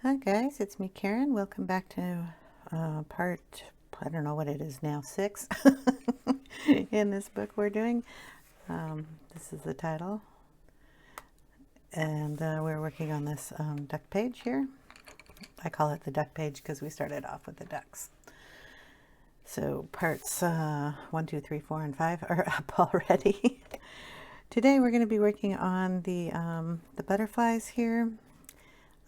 Hi guys, it's me Karen. Welcome back to part, I don't know what it is now, 6 in this book we're doing. This is the title, and we're working on this duck page here. I call it the duck page because we started off with the ducks. So parts 1, 2, 3, 4, and 5 are up already. Today we're going to be working on the butterflies here.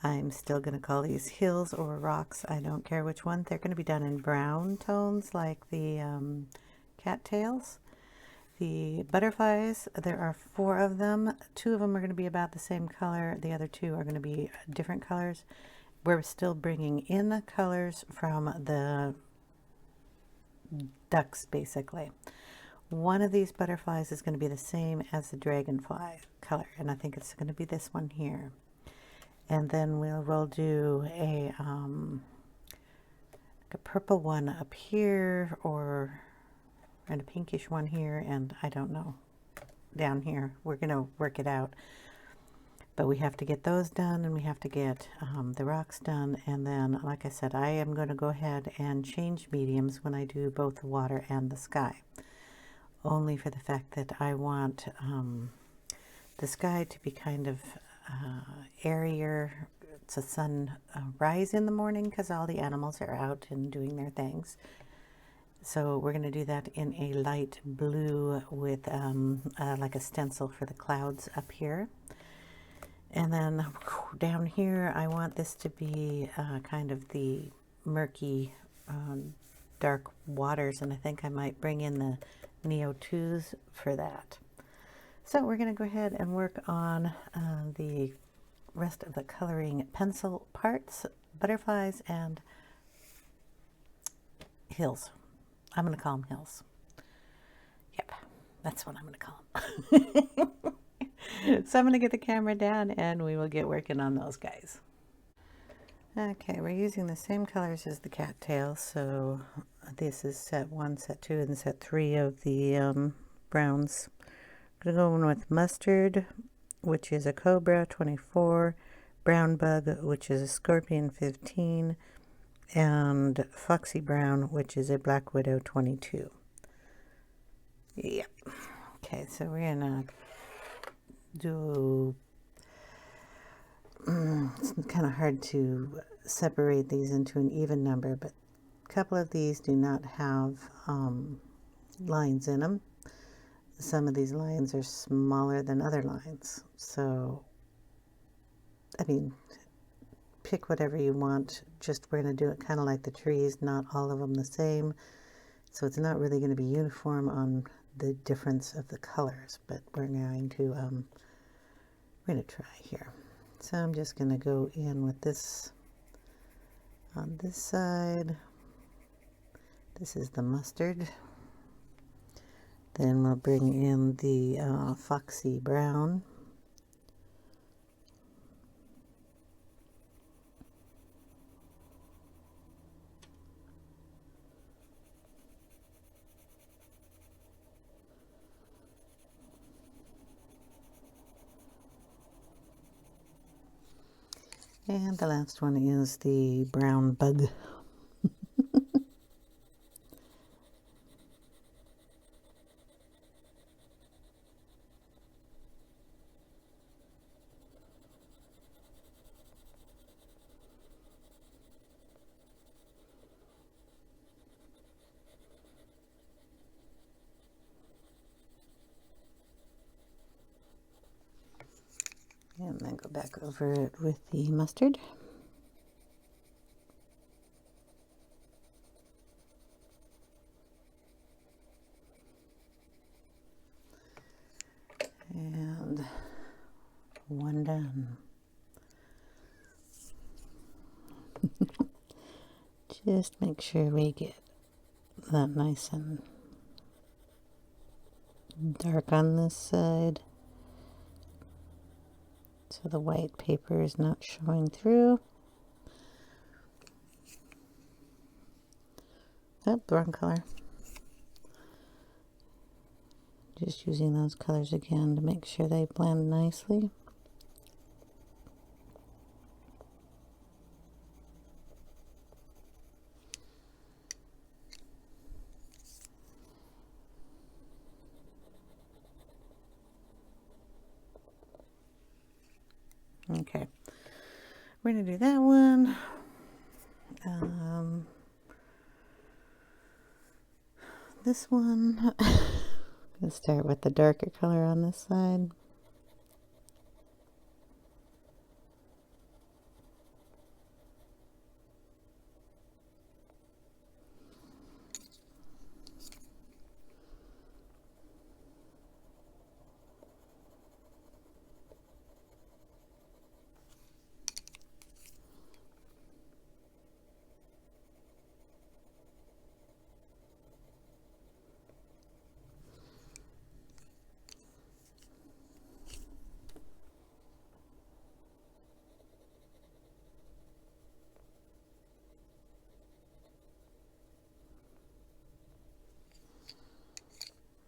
I'm still going to call these hills or rocks. I don't care which one. They're going to be done in brown tones like the cattails. The butterflies, there are 4 of them. 2 of them are going to be about the same color. The other 2 are going to be different colors. We're still bringing in the colors from the ducks, basically. One of these butterflies is going to be the same as the dragonfly color, and I think it's going to be this one here. And then we'll do a purple one up here, and a pinkish one here, and I don't know, down here. We're going to work it out. But we have to get those done, and we have to get the rocks done. And then, like I said, I am going to go ahead and change mediums when I do both the water and the sky. Only for the fact that I want the sky to be kind of airier. It's a sunrise in the morning because all the animals are out and doing their things. So we're going to do that in a light blue with like a stencil for the clouds up here. And then down here I want this to be kind of the murky dark waters, and I think I might bring in the Neo 2s for that. So we're going to go ahead and work on the rest of the coloring pencil parts, butterflies, and hills. I'm going to call them hills. Yep, that's what I'm going to call them. So I'm going to get the camera down and we will get working on those guys. Okay, we're using the same colors as the cattails, so this is set 1, set 2, and set 3 of the browns. I'm going to go in with mustard, which is a Cobra, 24, brown bug, which is a scorpion, 15, and Foxy brown, which is a black widow, 22. Yep. Okay, so we're going to do, it's kind of hard to separate these into an even number, but a couple of these do not have lines in them. Some of these lines are smaller than other lines, so I mean, pick whatever you want. Just we're going to do it kind of like the trees, not all of them the same, so it's not really going to be uniform on the difference of the colors, but we're going to try here. So I'm just going to go in with this on this side. This is the mustard. Then we'll bring in the Foxy brown. And the last one is the brown bug. And then go back over it with the mustard. And one done. Just make sure we get that nice and dark on this side, so the white paper is not showing through. Oh, the wrong color. Just using those colors again to make sure they blend nicely. Okay, we're gonna do that one. This one, let's start with the darker color on this side.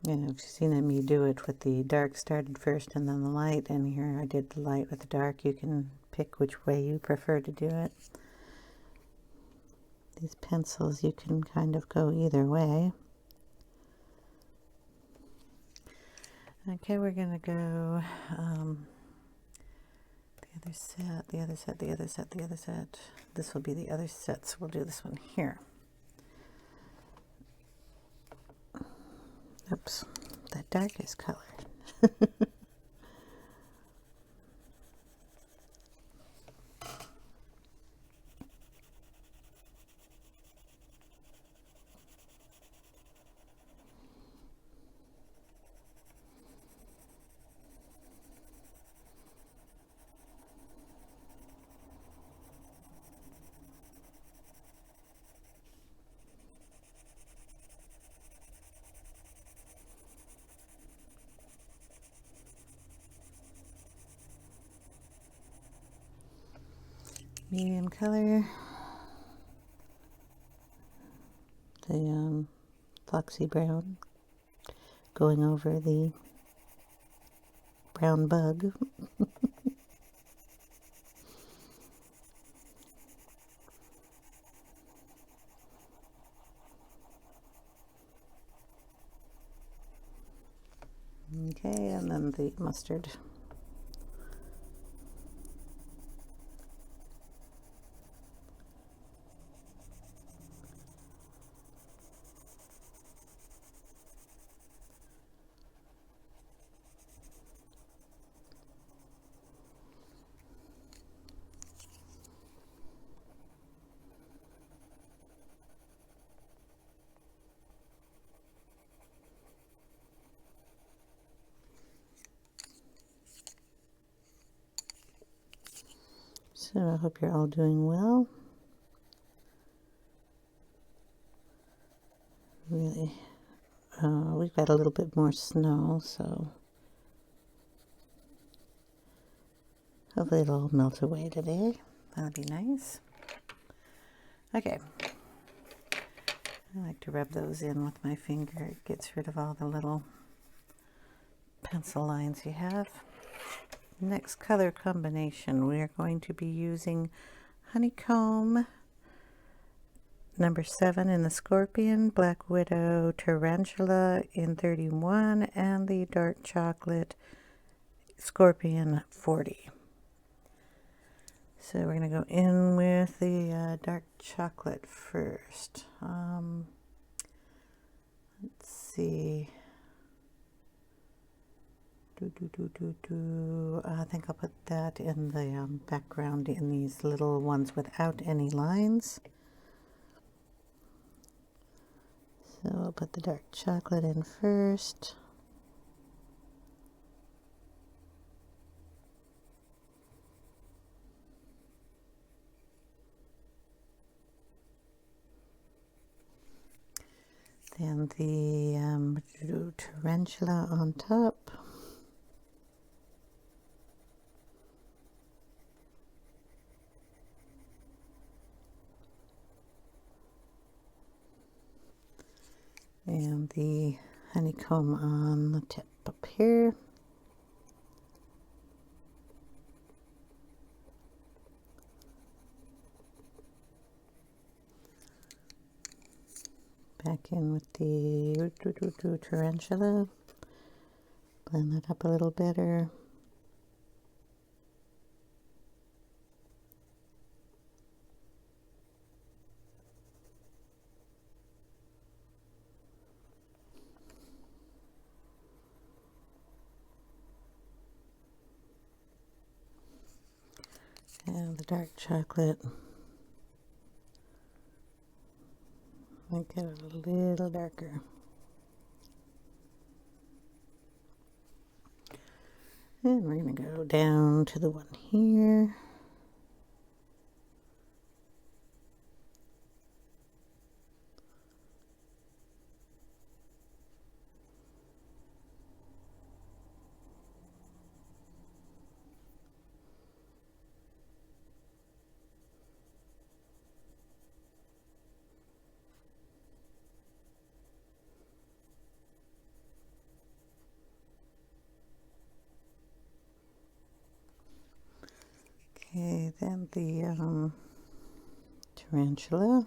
And I've seen me do it with the dark started first and then the light, and here I did the light with the dark. You can pick which way you prefer to do it. These pencils, you can kind of go either way. Okay, we're going to go the other set, the other set, the other set, the other set. This will be the other set, so we'll do this one here. Oops, that darkest color. Medium color, the Foxy brown, going over the brown bug. Okay, and then the mustard. So I hope you're all doing well. Really, we've got a little bit more snow, so hopefully it'll all melt away today. That'll be nice. Okay. I like to rub those in with my finger. It gets rid of all the little pencil lines you have. Next color combination, we are going to be using Honeycomb, number 7 in the Scorpion, Black Widow, Tarantula in 31, and the Dark Chocolate Scorpion 40. So we're going to go in with the dark chocolate first. Let's see. I think I'll put that in the background in these little ones without any lines. So I'll put the dark chocolate in first. Then the tarantula on top. And the honeycomb on the tip up here. Back in with the tarantula. Blend that up a little better. dark chocolate. Make it a little darker. And we're going to go down to the one here. Okay, then the Tarantula.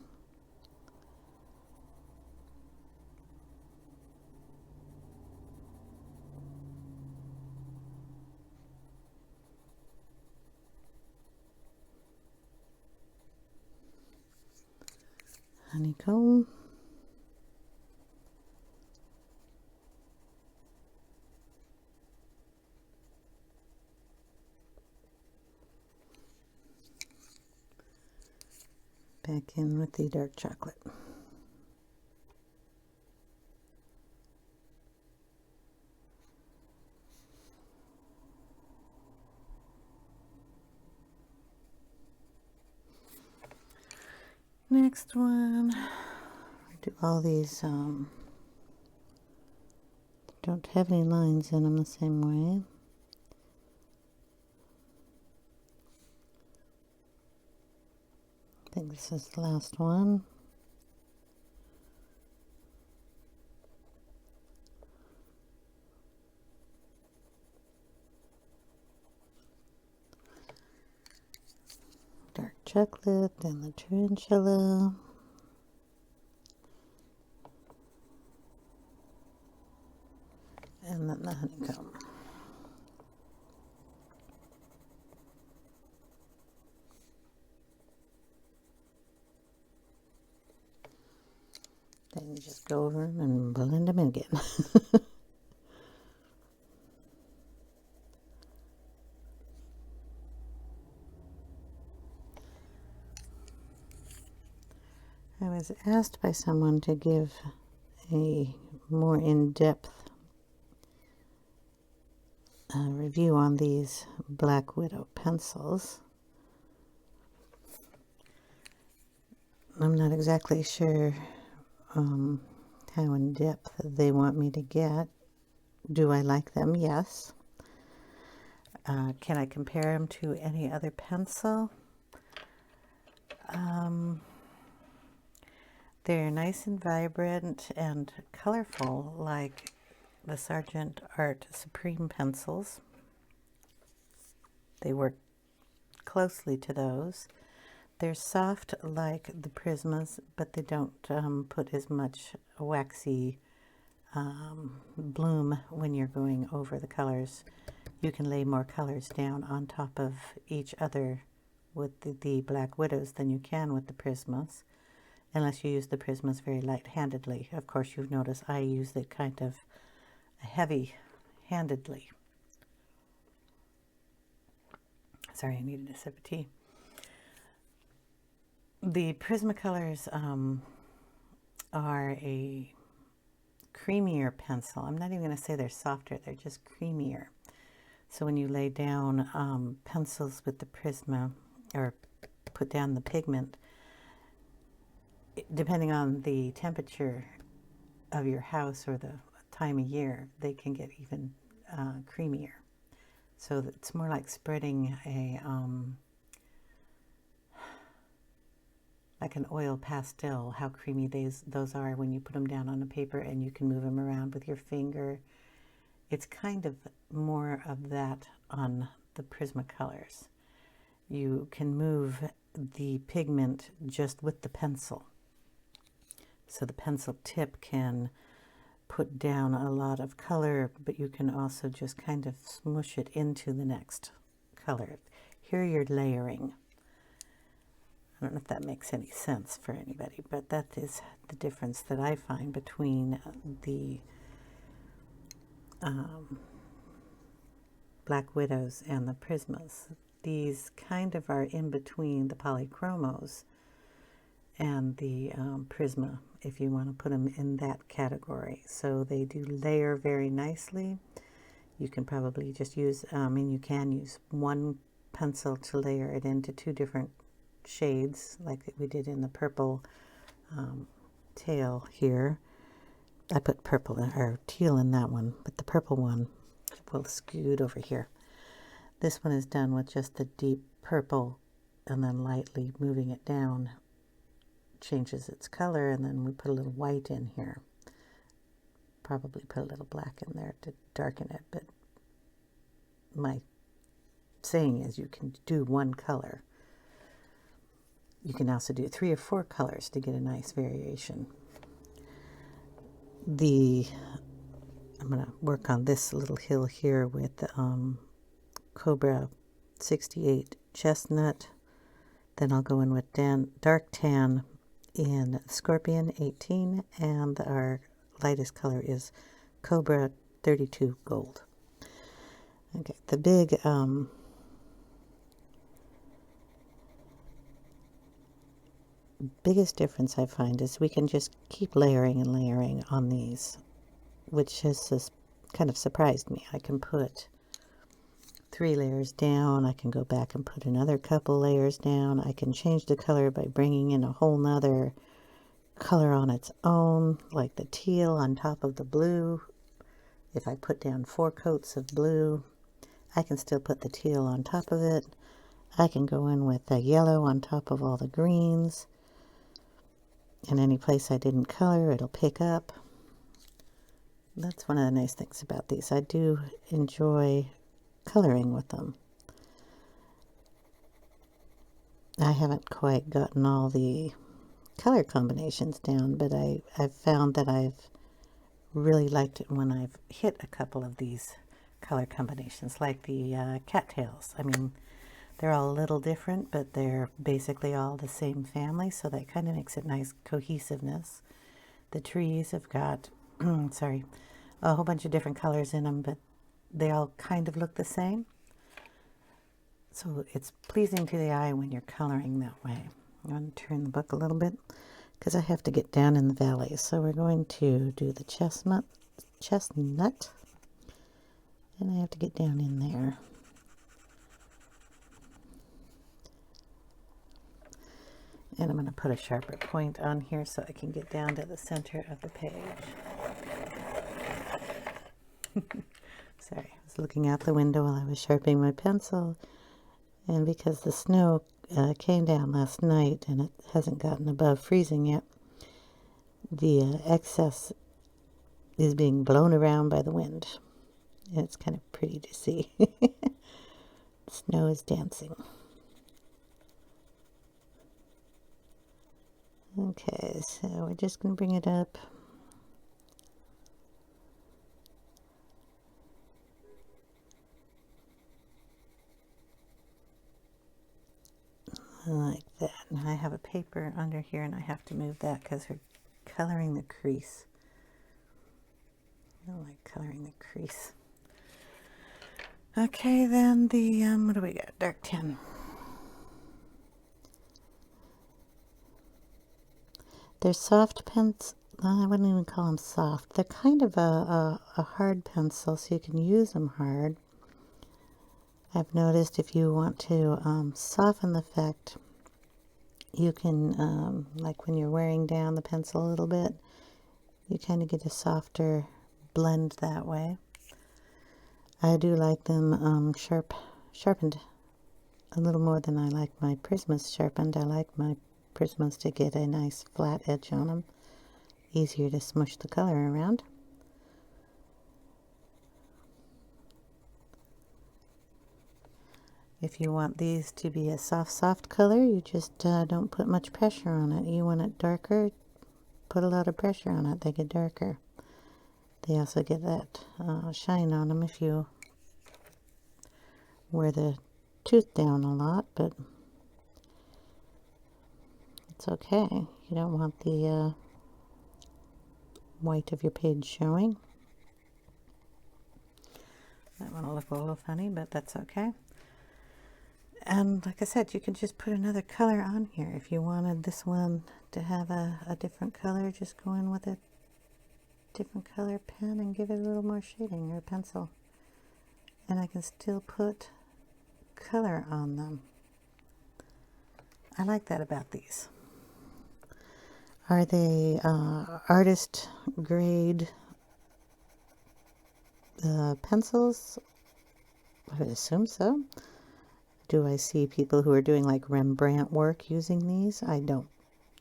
Honeycomb. Back in with the dark chocolate. Next one, do all these, don't have any lines in them the same way. I think this is the last one. Dark chocolate and the Tarantula. And then the Honeycomb. Then you just go over them and blend them in again. I was asked by someone to give a more in-depth review on these Black Widow pencils. I'm not exactly sure how in-depth they want me to get. Do I like them? Yes. Can I compare them to any other pencil? They're nice and vibrant and colorful, like the Sargent Art Supreme pencils. They work closely to those. They're soft like the Prismas, but they don't put as much waxy bloom when you're going over the colors. You can lay more colors down on top of each other with the Black Widows than you can with the Prismas, unless you use the Prismas very light-handedly. Of course, you've noticed I use it kind of heavy-handedly. Sorry, I needed a sip of tea. The Prismacolors are a creamier pencil. I'm not even going to say they're softer, they're just creamier. So when you lay down pencils with the Prisma, or put down the pigment, depending on the temperature of your house or the time of year, they can get even creamier. So it's more like spreading a like an oil pastel, how creamy those are when you put them down on a paper and you can move them around with your finger. It's kind of more of that on the Prismacolors. You can move the pigment just with the pencil. So the pencil tip can put down a lot of color, but you can also just kind of smush it into the next color. Here you're layering. I don't know if that makes any sense for anybody, but that is the difference that I find between the Black Widows and the Prismas. these kind of are in between the polychromos and the Prisma, if you want to put them in that category. So they do layer very nicely. You can probably just use, and you can use one pencil to layer it into two different shades, like we did in the purple tail here. I put purple or teal in that one, but the purple one will scoot over here. This one is done with just the deep purple, and then lightly moving it down changes its color, and then we put a little white in here. Probably put a little black in there to darken it, but my saying is you can do one color. You can also do 3 or 4 colors to get a nice variation. I'm going to work on this little hill here with Cobra 68 Chesnut. Then I'll go in with dark tan in Scorpion 18, and our lightest color is Cobra 32 Gold. Okay, the biggest difference I find is we can just keep layering and layering on these, which has just kind of surprised me. I can put 3 layers down. I can go back and put another couple layers down. I can change the color by bringing in a whole nother color on its own, like the teal on top of the blue. If I put down 4 coats of blue, I can still put the teal on top of it. I can go in with the yellow on top of all the greens. And any place I didn't color, it'll pick up. That's one of the nice things about these. I do enjoy coloring with them. I haven't quite gotten all the color combinations down, but I've found that I've really liked it when I've hit a couple of these color combinations, like the cattails. I mean, they're all a little different, but they're basically all the same family, so that kind of makes it nice cohesiveness. The trees have got, sorry, a whole bunch of different colors in them, but they all kind of look the same. So it's pleasing to the eye when you're coloring that way. I'm going to turn the book a little bit because I have to get down in the valley. So we're going to do the chestnut, and I have to get down in there. And I'm going to put a sharper point on here so I can get down to the center of the page. Sorry, I was looking out the window while I was sharpening my pencil. And because the snow came down last night and it hasn't gotten above freezing yet, the excess is being blown around by the wind. And it's kind of pretty to see. Snow is dancing. Okay, so we're just going to bring it up. Like that. And I have a paper under here and I have to move that because we're coloring the crease. I don't like coloring the crease. Okay, then the, what do we got? Dark tan. They're soft pens. I wouldn't even call them soft. They're kind of a hard pencil, so you can use them hard. I've noticed if you want to soften the effect, you can, like when you're wearing down the pencil a little bit, you kind of get a softer blend that way. I do like them sharpened a little more than I like my Prismas sharpened. I like my Prismas to get a nice flat edge on them. Easier to smush the color around. If you want these to be a soft color, you just don't put much pressure on it. You want it darker, put a lot of pressure on it, they get darker. They also get that shine on them if you wear the tooth down a lot, but it's okay. You don't want the white of your page showing. That one will look a little funny, but that's okay. And like I said, you can just put another color on here. If you wanted this one to have a different color, just go in with a different color pen and give it a little more shading, or pencil. And I can still put color on them. I like that about these. Are they artist grade pencils? I would assume so. Do I see people who are doing like Rembrandt work using these? I don't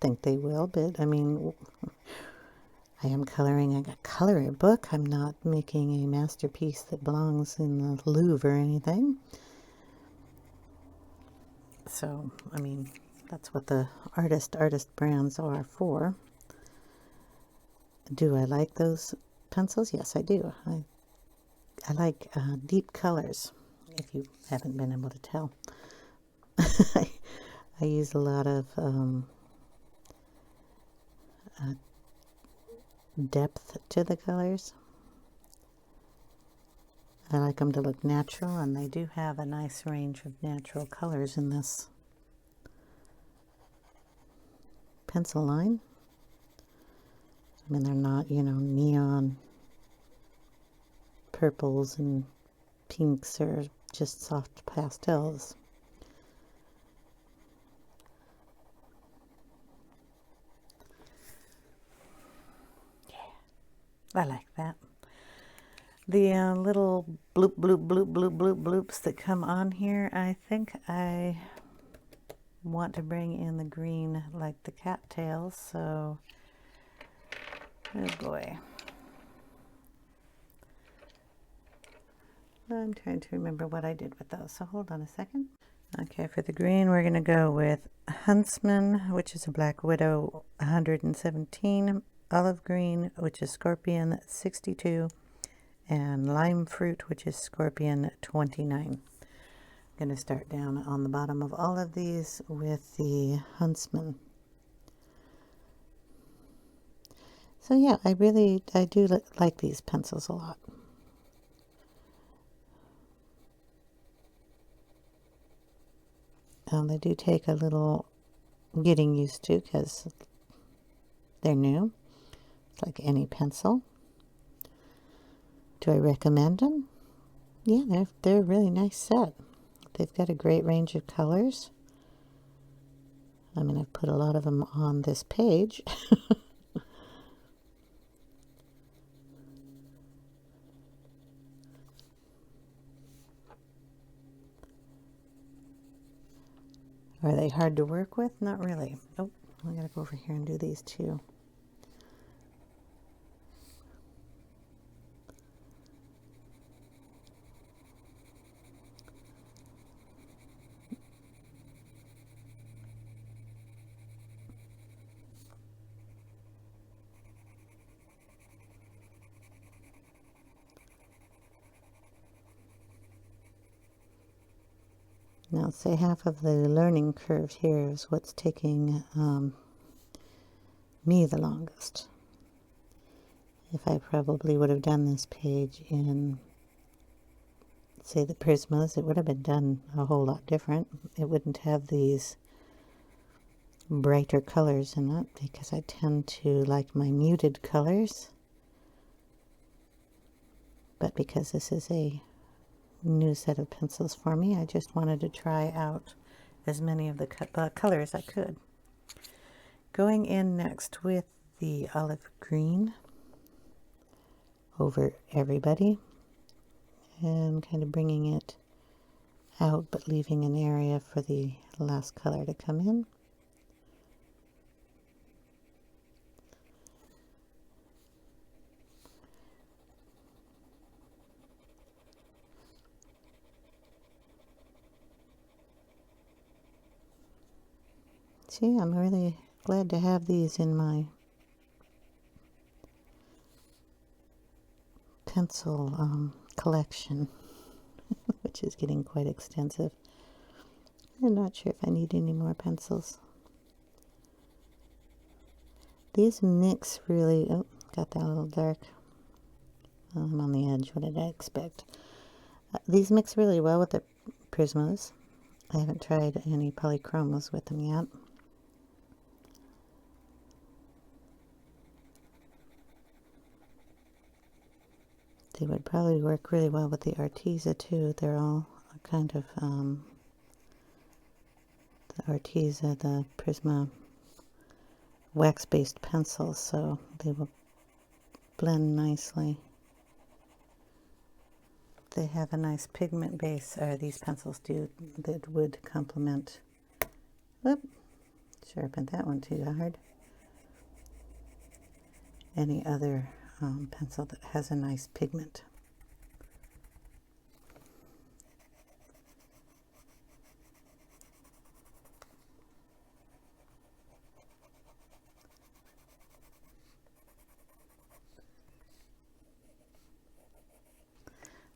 think they will, but I mean, I am coloring a coloring book. I'm not making a masterpiece that belongs in the Louvre or anything. So, I mean, that's what the artist brands are for. Do I like those pencils? Yes, I do. I like deep colors, if you haven't been able to tell. I use a lot of depth to the colors. I like them to look natural, and they do have a nice range of natural colors in this pencil line. I mean, they're not, you know, neon purples and pinks, or just soft pastels. I like that. The little bloop, bloop, bloop, bloop, bloop, bloops that come on here, I think I want to bring in the green like the cattails, so, oh boy. I'm trying to remember what I did with those, so hold on a second. Okay, for the green, we're going to go with Huntsman, which is a Black Widow, 117, olive green, which is Scorpion, 62, and lime fruit, which is Scorpion, 29. I'm going to start down on the bottom of all of these with the Huntsman. So yeah, I do like these pencils a lot. They do take a little getting used to because they're new. It's like any pencil. Do I recommend them? Yeah, they're a really nice set. They've got a great range of colors. I mean, I've put a lot of them on this page. Are they hard to work with? Not really. Oh, I gotta go over here and do these too. Now, say half of the learning curve here is what's taking me the longest. If I probably would have done this page in, say, the Prismas, it would have been done a whole lot different. It wouldn't have these brighter colors in it, because I tend to like my muted colors. But because this is a new set of pencils for me, I just wanted to try out as many of the colors I could. Going in next with the olive green over everybody, and kind of bringing it out but leaving an area for the last color to come in. See, I'm really glad to have these in my pencil collection, which is getting quite extensive. I'm not sure if I need any more pencils. These mix really, oh, got that a little dark. I'm on the edge, what did I expect? These mix really well with the Prismas. I haven't tried any polychromos with them yet. They would probably work really well with the Arteza too. They're all kind of the Arteza, the Prisma wax-based pencils, so they will blend nicely. They have a nice pigment base, or these pencils do, that would complement. Whoop, sharpened that one too hard. Any other pencil that has a nice pigment.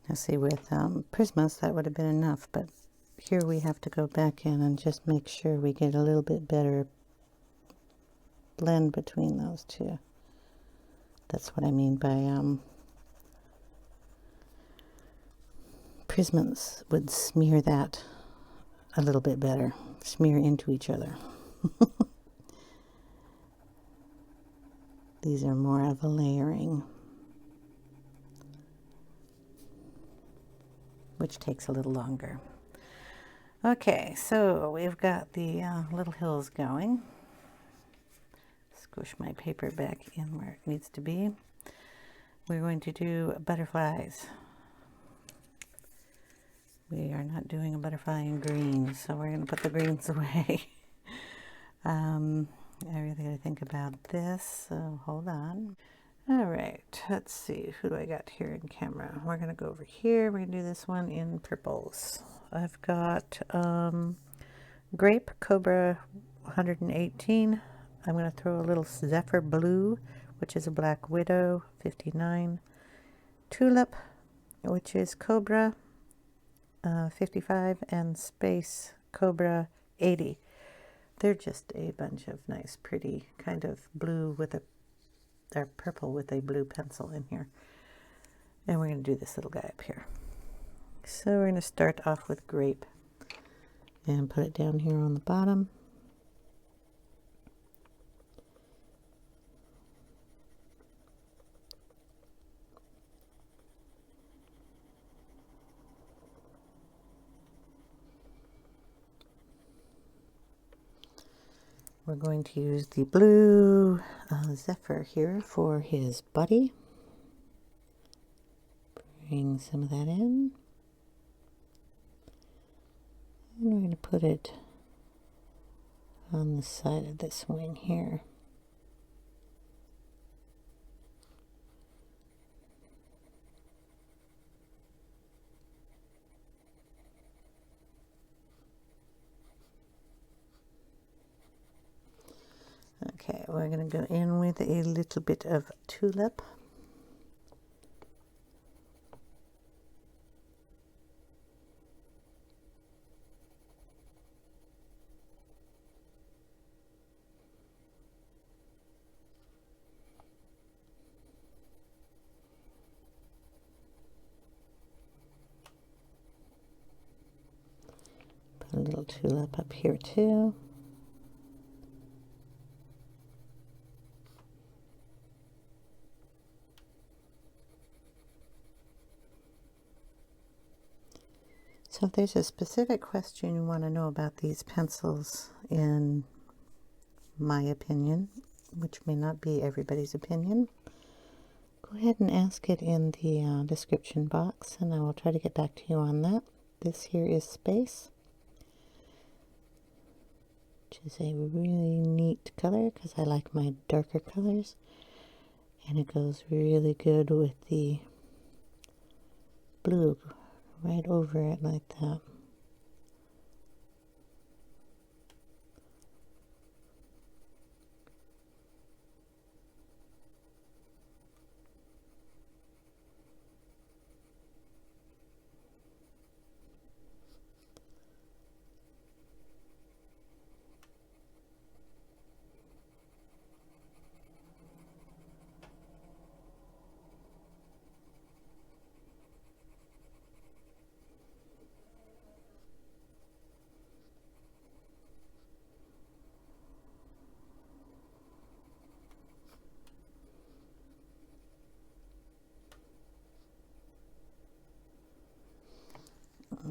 Now see, with Prismas that would have been enough, but here we have to go back in and just make sure we get a little bit better blend between those two. That's what I mean by Prismas would smear that a little bit better, smear into each other. These are more of a layering, which takes a little longer. Okay, so we've got the little hills going. Squish my paper back in where it needs to be. We're going to do butterflies. We are not doing a butterfly in green, so we're going to put the greens away. I really got to think about this, so hold on. All right, let's see, who do I got here in camera? We're going to go over here. We're going to do this one in purples. I've got Grape, Cobra 118. I'm going to throw a little Zephyr Blue, which is a Black Widow 59. Tulip, which is Cobra 55, and Space Cobra 80. They're just a bunch of nice, pretty kind of blue with a, or purple with a blue pencil in here. And we're going to do this little guy up here. So we're going to start off with Grape and put it down here on the bottom. We're going to use the blue Zephyr here for his body. Bring some of that in. And we're going to put it on the side of this wing here. Okay, we're going to go in with a little bit of Tulip. Put a little Tulip up here too. So if there's a specific question you want to know about these pencils, in my opinion, which may not be everybody's opinion, go ahead and ask it in the description box, and I will try to get back to you on that. This here is Space, which is a really neat color because I like my darker colors, and it goes really good with the blue right over it like that.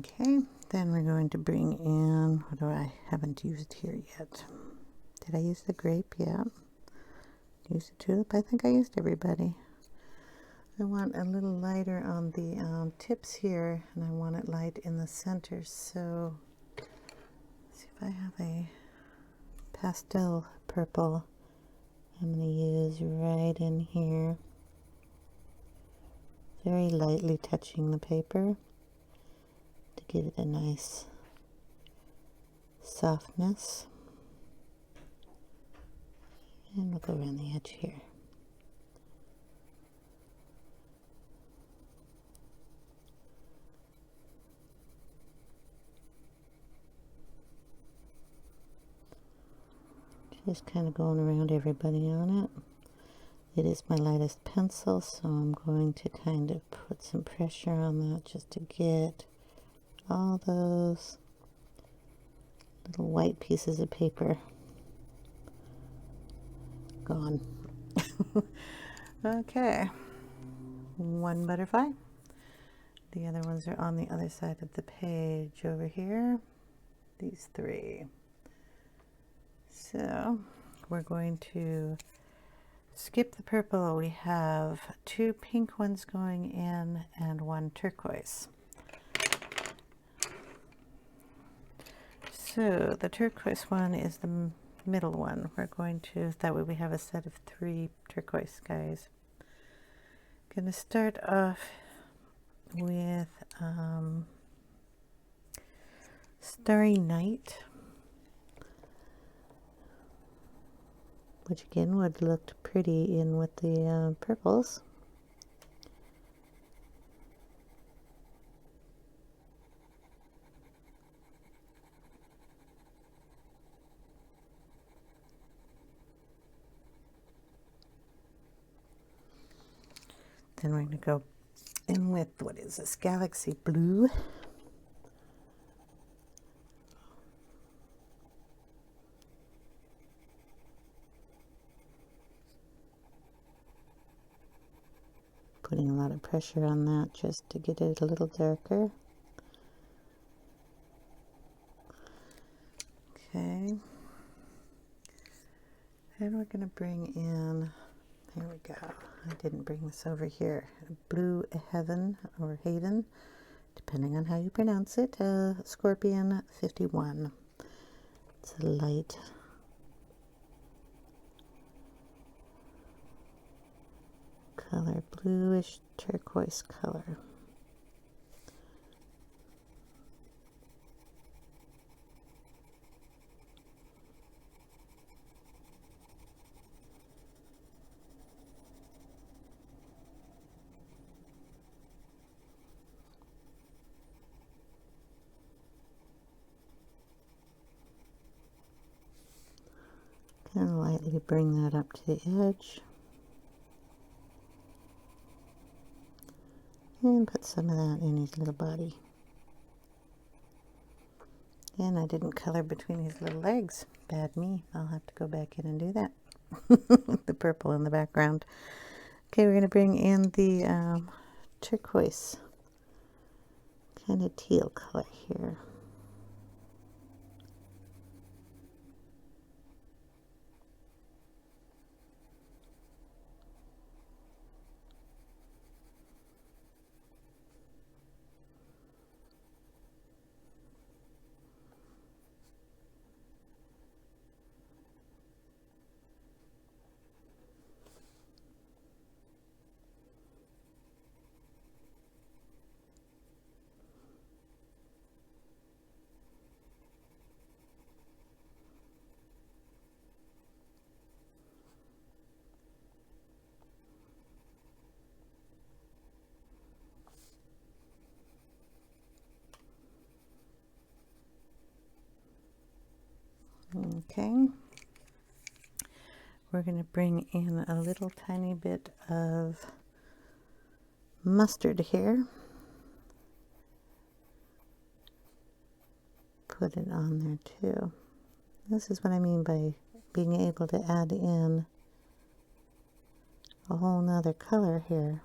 Okay, then we're going to bring in, what do I haven't used here yet? Did I use the grape? Yeah. Use the tulip? I think I used everybody. I want a little lighter on the tips here, and I want it light in the center, so let's see if I have a pastel purple. I'm going to use right in here, very lightly touching the paper to give it a nice softness. And we'll go around the edge here. Just kind of going around everybody on it. It is my lightest pencil, so I'm going to kind of put some pressure on that just to get all those little white pieces of paper gone. Okay, one butterfly. The other ones are on the other side of the page over here. These three. So we're going to skip the purple. We have 2 pink ones going in and 1 turquoise. So the turquoise one is the middle one. We're going to, that way we have a set of 3 turquoise guys. Going to start off with Starry Night, which again would look pretty in with the purples. Then we're going to go in with, what is this, Galaxy Blue. Putting a lot of pressure on that just to get it a little darker. Okay. And we're going to bring in, here we go. I didn't bring this over here. Blue Heaven or Haven, depending on how you pronounce it. Scorpion 51. It's a light color, bluish turquoise color. Kind of lightly bring that up to the edge. And put some of that in his little body. And I didn't color between his little legs. Bad me. I'll have to go back in and do that. The purple in the background. Okay, we're going to bring in the turquoise, kind of teal color here. Okay, we're going to bring in a little tiny bit of mustard here. Put it on there too. This is what I mean by being able to add in a whole nother color here.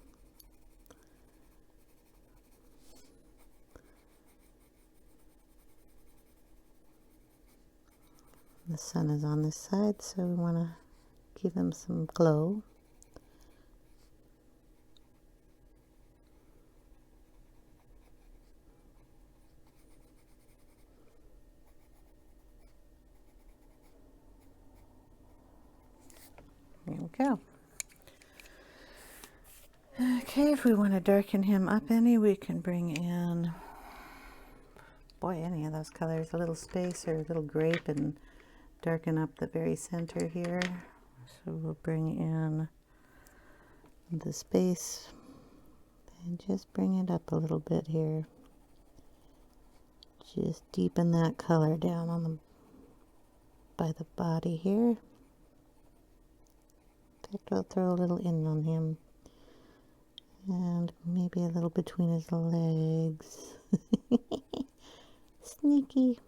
The sun is on this side, so we want to give him some glow. There we go. Okay, if we want to darken him up any, we can bring in, boy, any of those colors, a little space or a little grape, and darken up the very center here. So we'll bring in the space and just bring it up a little bit here. Just deepen that color down on the by the body here. In fact, I'll throw a little in on him. And maybe a little between his legs. Sneaky.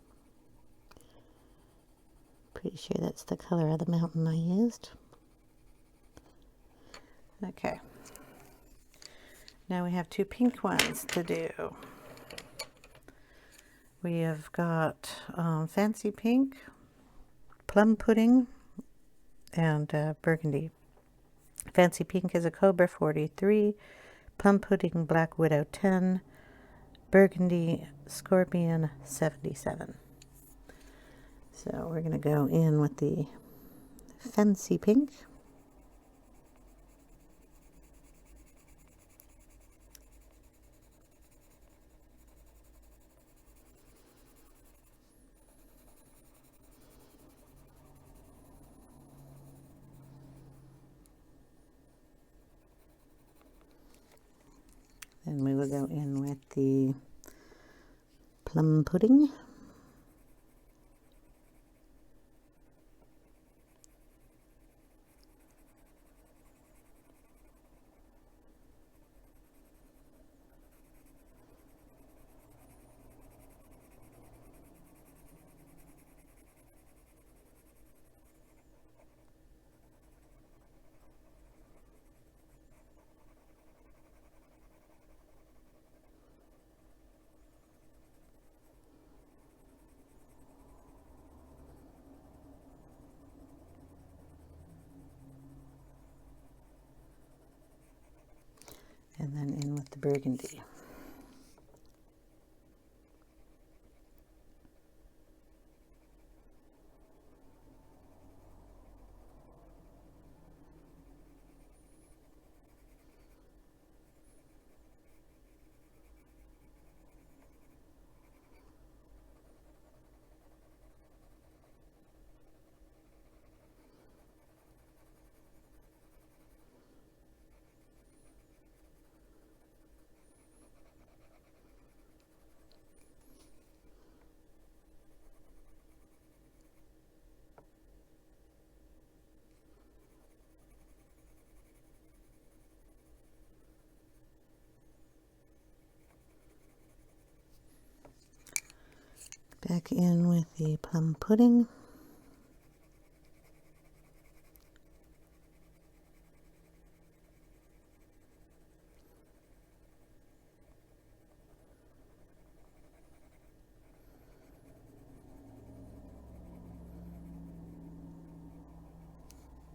Pretty sure that's the color of the mountain I used. Okay. Now we have two pink ones to do. We have got Fancy Pink, Plum Pudding, and Burgundy. Fancy Pink is a Cobra 43, Plum Pudding Black Widow 10, Burgundy Scorpion 77. So we're going to go in with the Fancy Pink. Then we will go in with the Plum Pudding. And then in with the Burgundy. Back in with the Plum Pudding.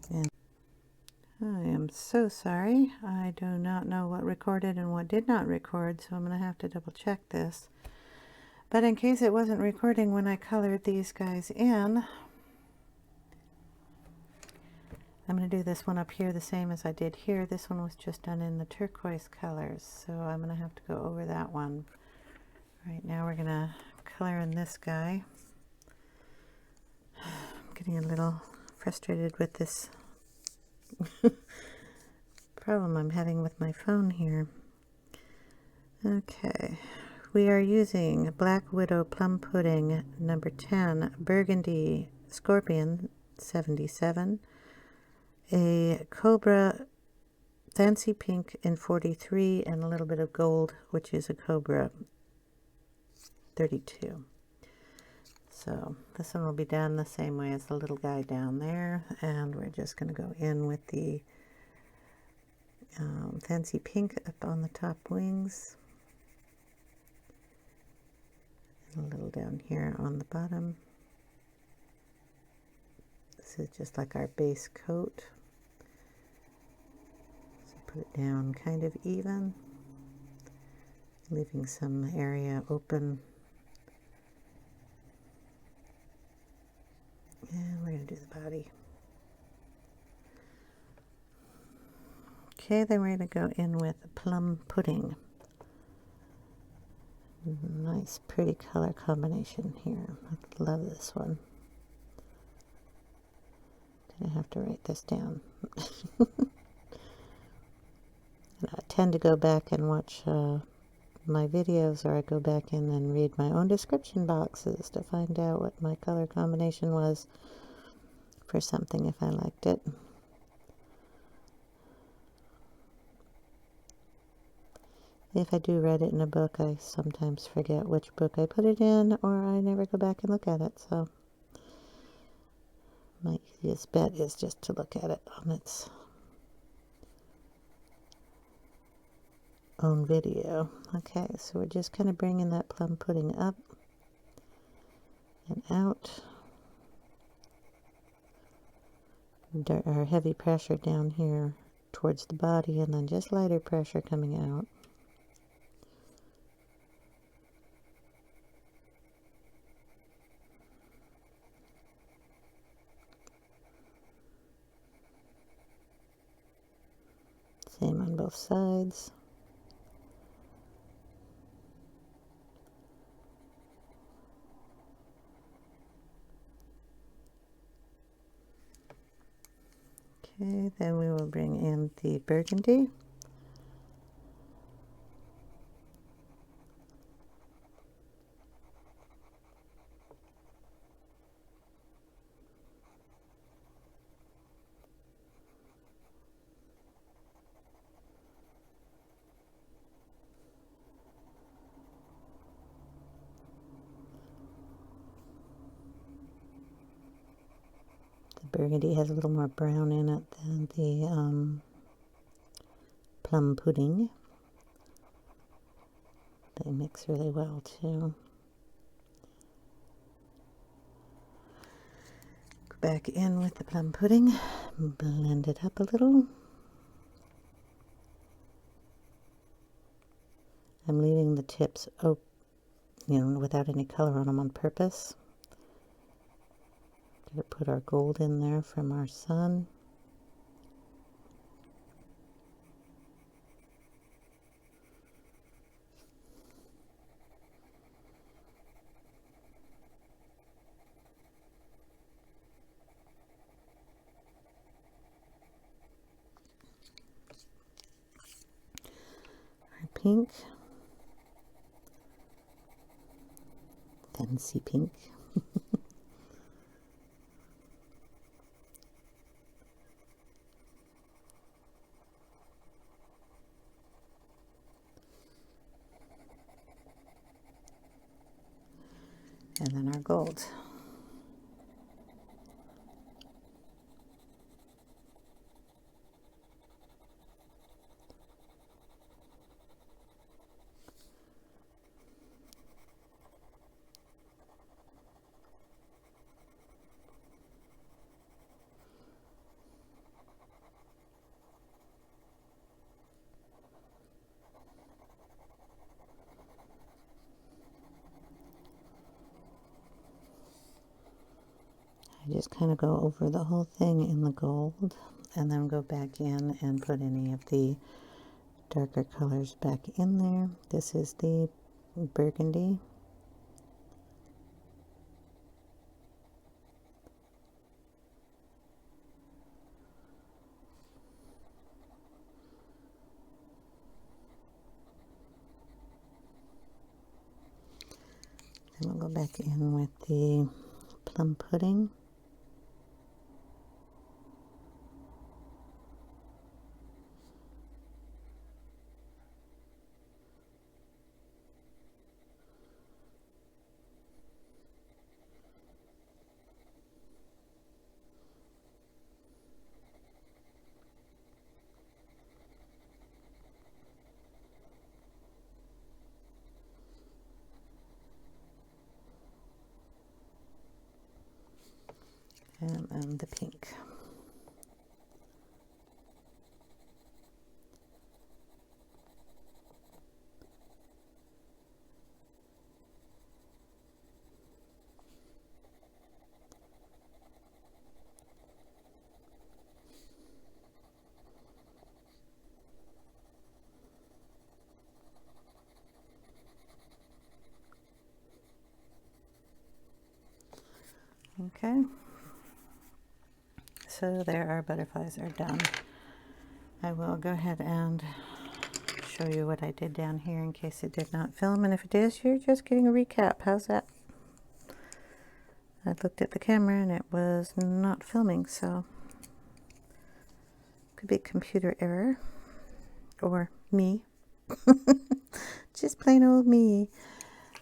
And I am so sorry. I do not know what recorded and what did not record, so I'm going to have to double check this. But in case it wasn't recording when I colored these guys in, I'm going to do this one up here the same as I did here. This one was just done in the turquoise colors, so I'm going to have to go over that one. Right now we're going to color in this guy. I'm getting a little frustrated with this problem I'm having with my phone here. Okay. We are using Black Widow Plum Pudding number 10, Burgundy Scorpion 77, a Cobra Fancy Pink in 43, and a little bit of gold, which is a Cobra 32. So this one will be done the same way as the little guy down there, and we're just going to go in with the Fancy Pink up on the top wings. A little down here on the bottom. this is just like our base coat. So put it down kind of even, leaving some area open. And we're going to do the body. Okay, then we're going to go in with plum pudding. Nice, pretty color combination here. I love this one. Gonna have to write this down. I tend to go back and watch my videos, or I go back in and read my own description boxes to find out what my color combination was for something if I liked it. If I do read it in a book, I sometimes forget which book I put it in, or I never go back and look at it, so my easiest bet is just to look at it on its own video. Okay, so we're just kind of bringing that plum pudding up and out. Our heavy pressure down here towards the body, and then just lighter pressure coming out. Same on both sides. Okay, then we will bring in the burgundy. Burgundy has a little more brown in it than the plum pudding. They mix really well too. Go back in with the plum pudding, blend it up a little. I'm leaving the tips open, without any color on them on purpose. Gonna put our gold in there from our sun. Our pink. Fancy pink. And then our gold. I just kind of go over the whole thing in the gold, and then go back in and put any of the darker colors back in there. This is the burgundy. Then we'll go back in with the plum pudding. and the pink. Okay, so there our butterflies are done. I will go ahead and show you what I did down here in case it did not film, and if it is, you're just getting a recap. How's that? I looked at the camera and it was not filming, so could be computer error or me. Just plain old me.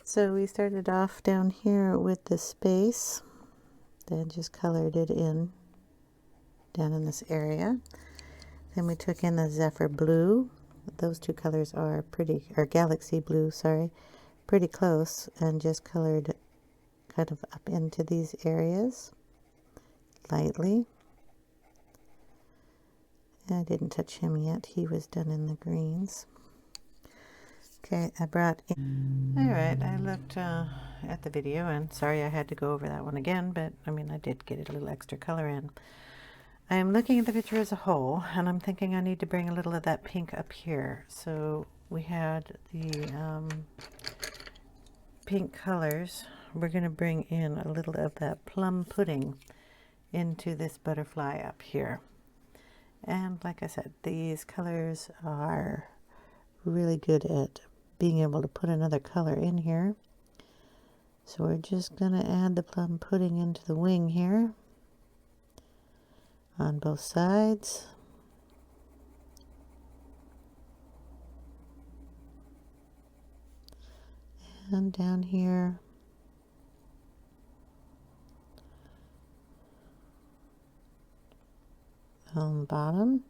So we started off down here with the space, then just colored it in down in this area. Then we took in the Zephyr blue. Those two colors are pretty, or galaxy blue, sorry, pretty close, and just colored kind of up into these areas lightly. I didn't touch him yet. He was done in the greens. Okay, I brought in... Alright, I looked at the video, and sorry I had to go over that one again, but I mean, I did get a little extra color in. I am looking at the picture as a whole, and I'm thinking I need to bring a little of that pink up here. So we had the pink colors. We're going to bring in a little of that plum pudding into this butterfly up here. And like I said, these colors are really good at being able to put another color in here. So we're just going to add the plum pudding into the wing here on both sides. And down here. On the bottom.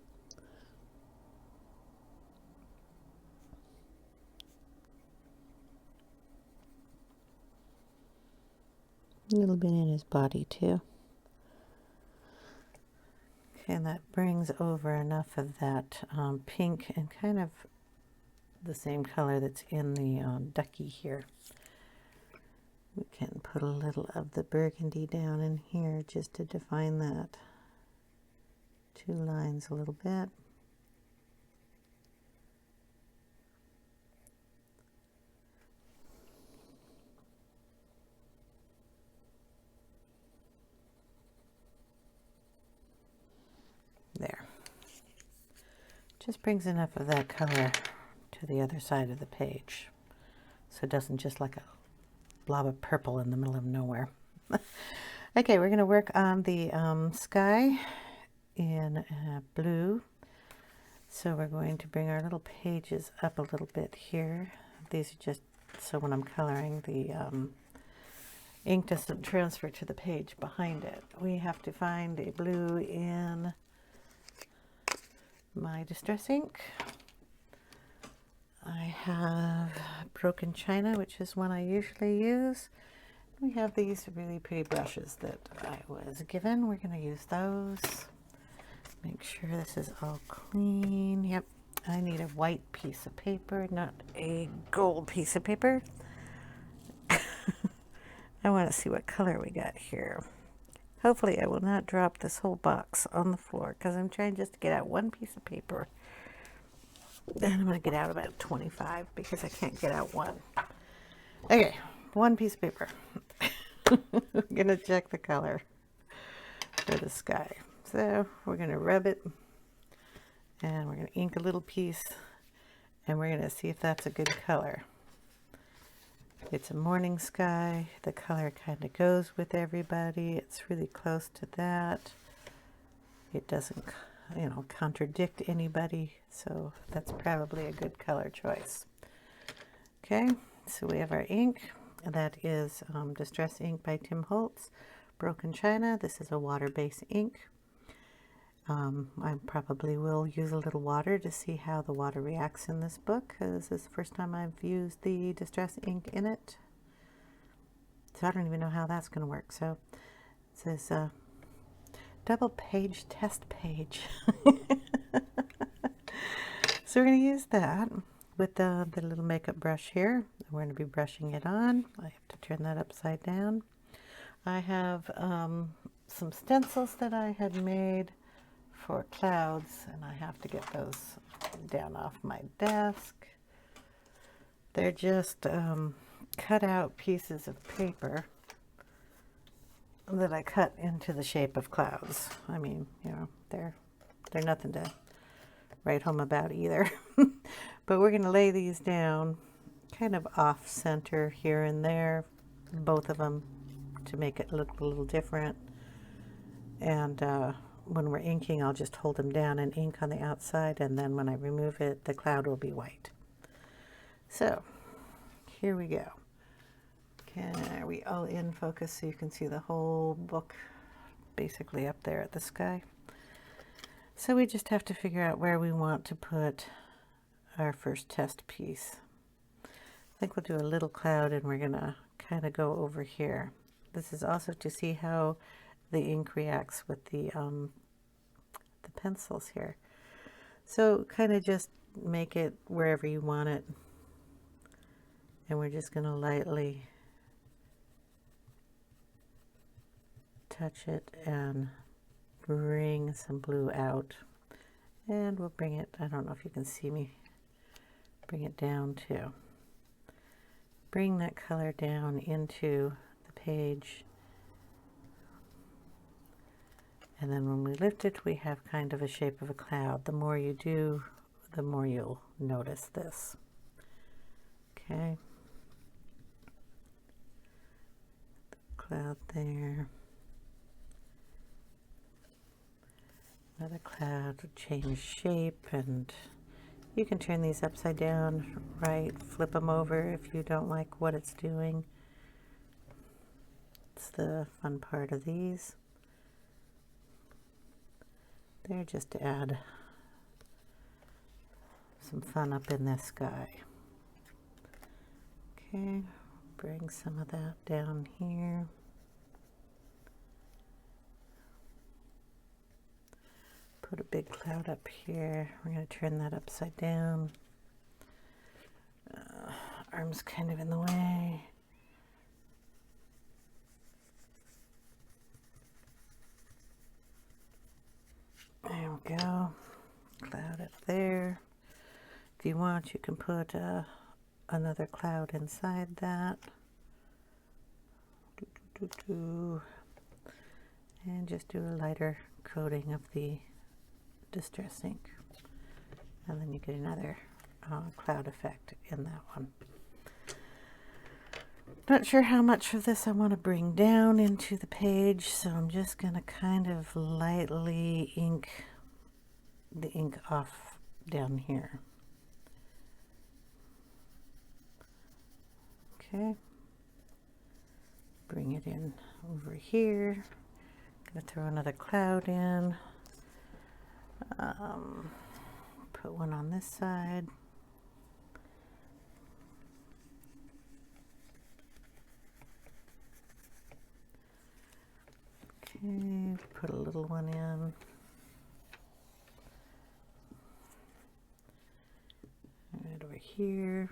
A little bit in his body too. Okay, and that brings over enough of that pink and kind of the same color that's in the ducky here. We can put a little of the burgundy down in here just to define that two lines a little bit. There. Just brings enough of that color to the other side of the page, so it doesn't just like a blob of purple in the middle of nowhere. Okay, we're going to work on the sky in blue. So we're going to bring our little pages up a little bit here. These are just so when I'm coloring, the ink doesn't transfer to the page behind it. We have to find a blue in my distress ink. I have Broken China, which is one I usually use. We have these really pretty brushes that I was given. We're going to use those. Make sure this is all clean. Yep, I need a white piece of paper, not a gold piece of paper. I want to see what color we got here. Hopefully I will not drop this whole box on the floor because I'm trying just to get out one piece of paper. And I'm going to get out about 25 because I can't get out one. Okay, one piece of paper. I'm going to check the color for the sky. So we're going to rub it and we're going to ink a little piece and we're going to see if that's a good color. It's a morning sky. The color kind of goes with everybody. It's really close to that. It doesn't, you know, contradict anybody. So that's probably a good color choice. Okay, so we have our ink. That is Distress Ink by Tim Holtz. Broken China. This is a water-based ink. I probably will use a little water to see how the water reacts in this book, because this is the first time I've used the Distress ink in it. So I don't even know how that's going to work. So it says double page test page. So we're going to use that with the little makeup brush here. We're going to be brushing it on. I have to turn that upside down. I have some stencils that I had made for clouds, and I have to get those down off my desk. They're just cut out pieces of paper that I cut into the shape of clouds. I mean, you know, they're nothing to write home about either. But we're going to lay these down kind of off center here and there, both of them, to make it look a little different. And when we're inking, I'll just hold them down and ink on the outside, and then when I remove it, the cloud will be white. So here we go. Are we all in focus so you can see the whole book basically up there at the sky? So we just have to figure out where we want to put our first test piece. I think we'll do a little cloud, and we're gonna kind of go over here. This is also to see how the ink reacts with the pencils here. So kind of just make it wherever you want it, and we're just going to lightly touch it and bring some blue out, and we'll bring it, I don't know if you can see me, bring it down too. Bring that color down into the page, and then when we lift it, we have kind of a shape of a cloud. The more you do, the more you'll notice this. Okay. Cloud there. Another cloud to change shape, and you can turn these upside down, right, flip them over if you don't like what it's doing. It's the fun part of these. They're just to add some fun up in the sky. Okay, bring some of that down here. Put a big cloud up here. We're going to turn that upside down. Arm's kind of in the way. There we go. Cloud up there. If you want, you can put another cloud inside that. And just do a lighter coating of the distress ink, and then you get another cloud effect in that one. Not sure how much of this I want to bring down into the page, so I'm just going to kind of lightly ink the ink off down here. Okay, bring it in over here. Gonna throw another cloud in. Put one on this side. Okay, put a little one in. Right over here.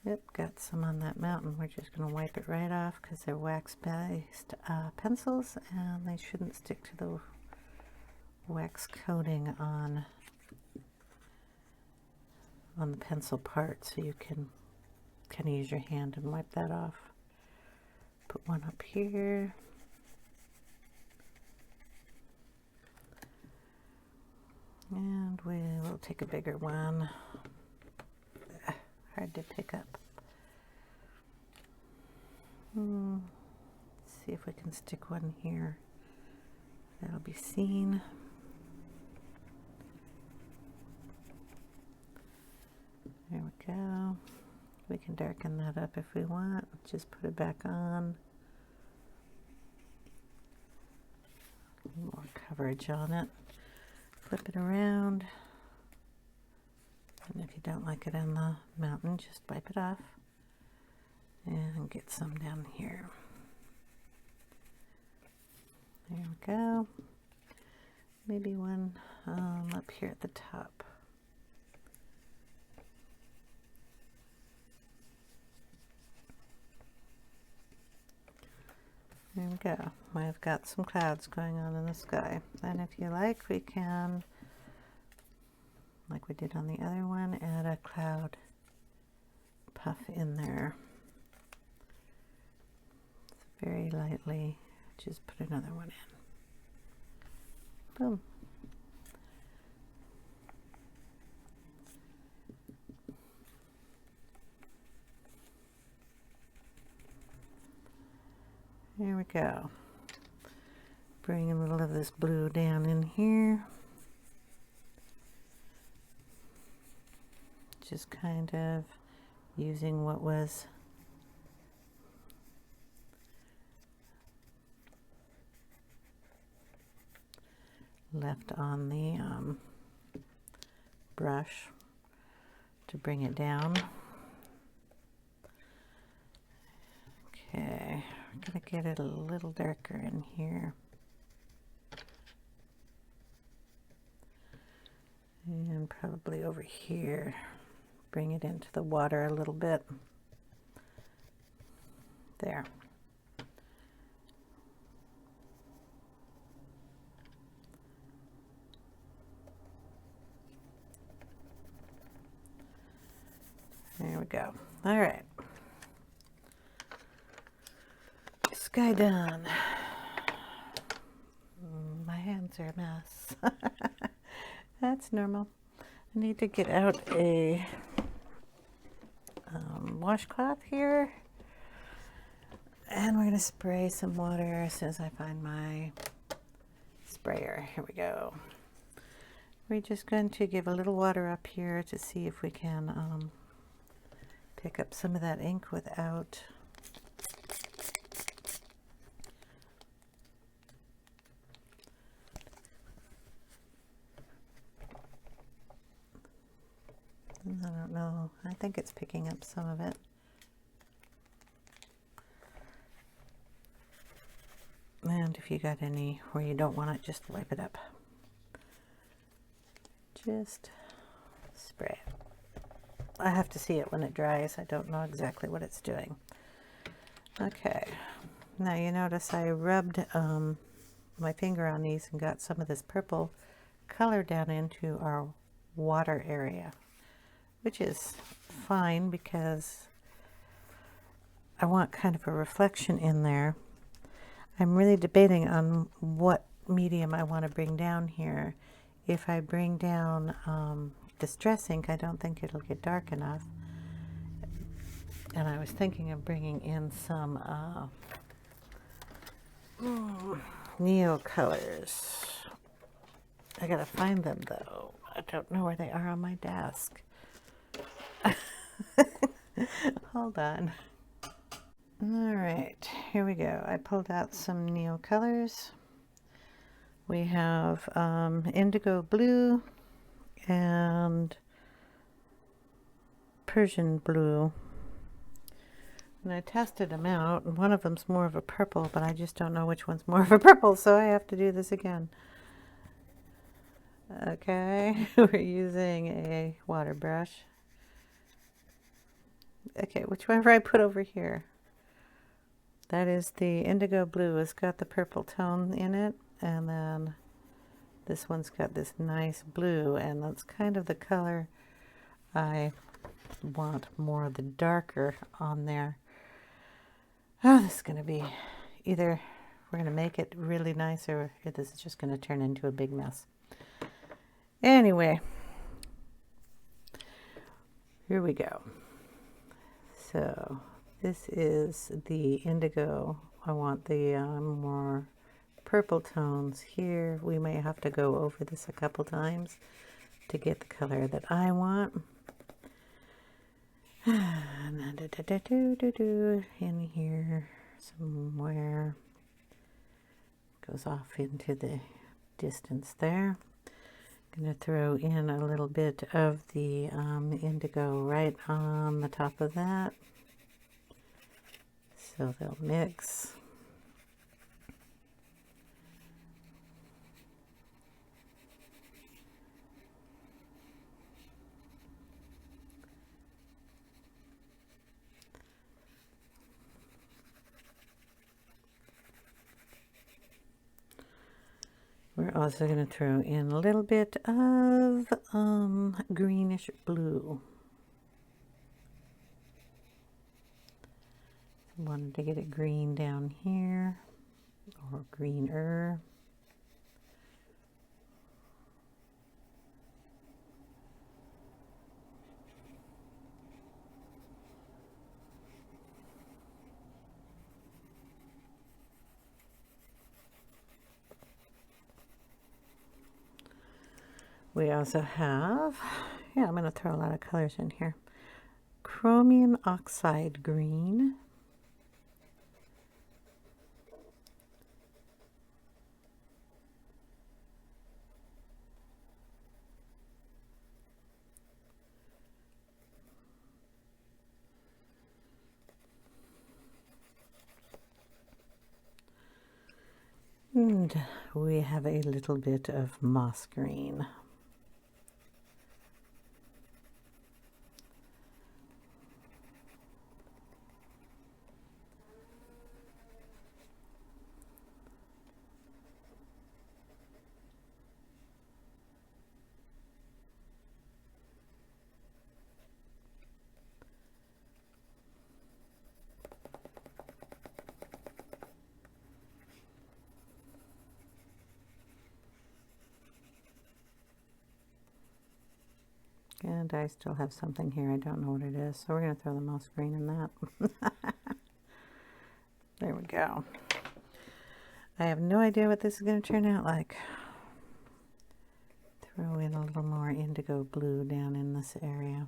Yep, got some on that mountain. We're just going to wipe it right off because they're wax-based pencils, and they shouldn't stick to the wax coating on the pencil part, so you can kind of use your hand and wipe that off. Put one up here. And we will take a bigger one. Hard to pick up. Let's see if we can stick one here. That'll be seen. There we go. We can darken that up if we want. Just put it back on. More coverage on it. Flip it around. And if you don't like it on the mountain, just wipe it off. And get some down here. go. Maybe one up here at the top. There we go. I've got some clouds going on in the sky. And if you like, we can, like we did on the other one, add a cloud puff in there. Very lightly, just put another one in. Boom. There we go. Bring a little of this blue down in here. Just kind of using what was left on the brush to bring it down. Okay, we're going to get it a little darker in here. And probably over here. Bring it into the water a little bit. There. There we go. All right. Sky done. My hands are a mess. That's normal. I need to get out a washcloth here, and we're going to spray some water as soon as I find my sprayer. Here we go. We're just going to give a little water up here to see if we can pick up some of that ink without I don't know. I think it's picking up some of it. And if you got any where you don't want it, just wipe it up. Just spray it. I have to see it when it dries. I don't know exactly what it's doing. Okay. Now you notice I rubbed my finger on these and got some of this purple color down into our water area, which is fine because I want kind of a reflection in there. I'm really debating on what medium I want to bring down here. If I bring down Distress ink, I don't think it'll get dark enough. And I was thinking of bringing in some Neo colors. I gotta find them though. I don't know where they are on my desk. Hold on. All right, here we go. I pulled out some Neo colors. We have indigo blue and Persian blue. And I tested them out, and one of them's more of a purple, but I just don't know which one's more of a purple, so I have to do this again. Okay, we're using a water brush. Okay, whichever I put over here. That is the indigo blue. It's got the purple tone in it, and then this one's got this nice blue, and that's kind of the color I want more of the darker on there. Oh, this is going to be either we're going to make it really nice or this is just going to turn into a big mess. Anyway, here we go. So this is the indigo. I want the more purple tones here. We may have to go over this a couple times to get the color that I want. In here somewhere, goes off into the distance there. I'm going to throw in a little bit of the indigo right on the top of that, so they'll mix. We're also going to throw in a little bit of greenish blue. Wanted to get it green down here, or greener. We also have, yeah, I'm going to throw a lot of colors in here. Chromium oxide green. And we have a little bit of moss green. And I still have something here. I don't know what it is. So we're going to throw the moss green in that. There we go. I have no idea what this is going to turn out like. Throw in a little more indigo blue down in this area.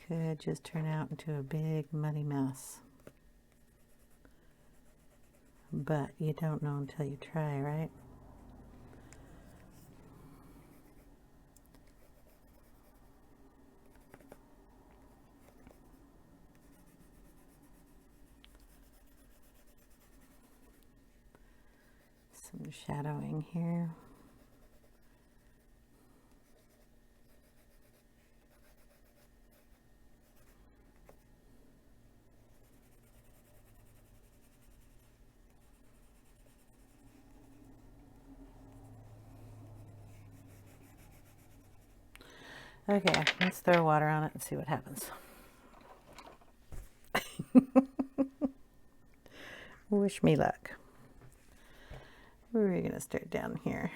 Could just turn out into a big muddy mess. But you don't know until you try, right? Some shadowing here. Okay, let's throw water on it and see what happens. Wish me luck. We're going to start down here.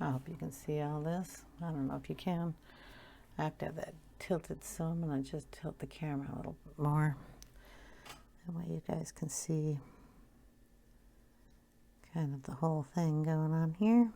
I hope you can see all this. I don't know if you can. I have to have that tilted, so I'm going to just tilt the camera a little bit more. That way you guys can see kind of the whole thing going on here.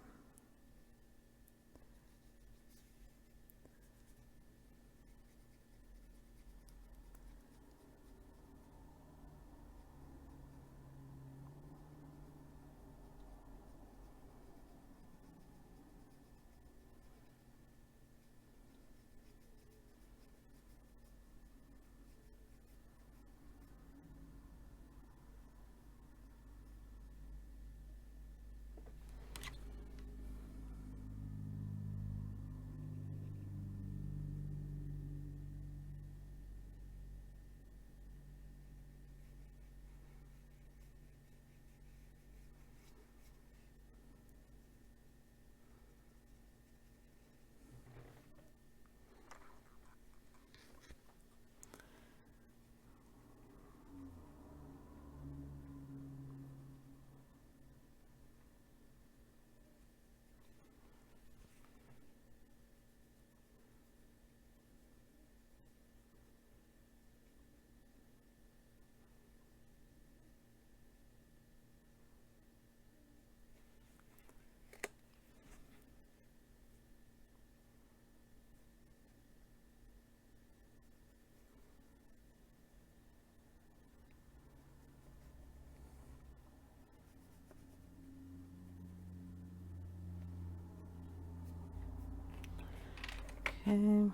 Okay,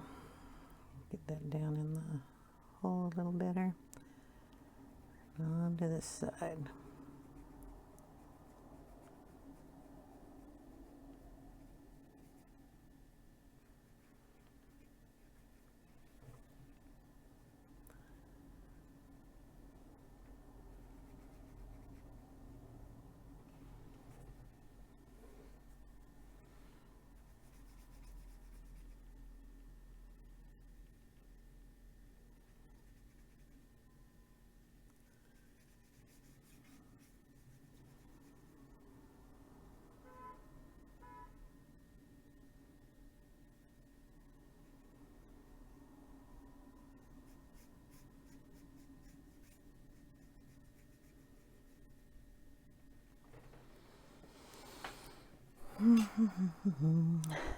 get that down in the hole a little better. On to this side.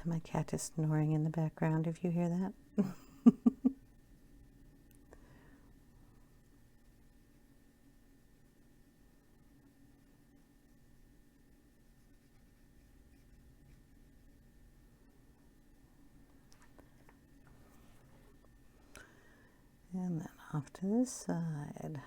My cat is snoring in the background, if you hear that. And then off to this side.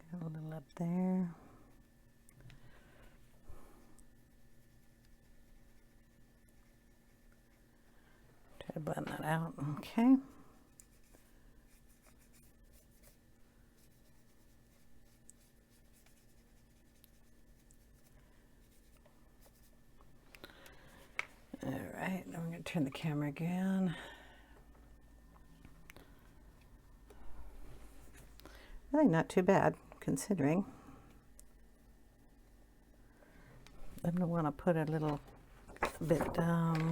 Got a little up there. Try to blend that out. Okay. All right, now I'm going to turn the camera again. Really not too bad, considering. I'm going to want to put a little bit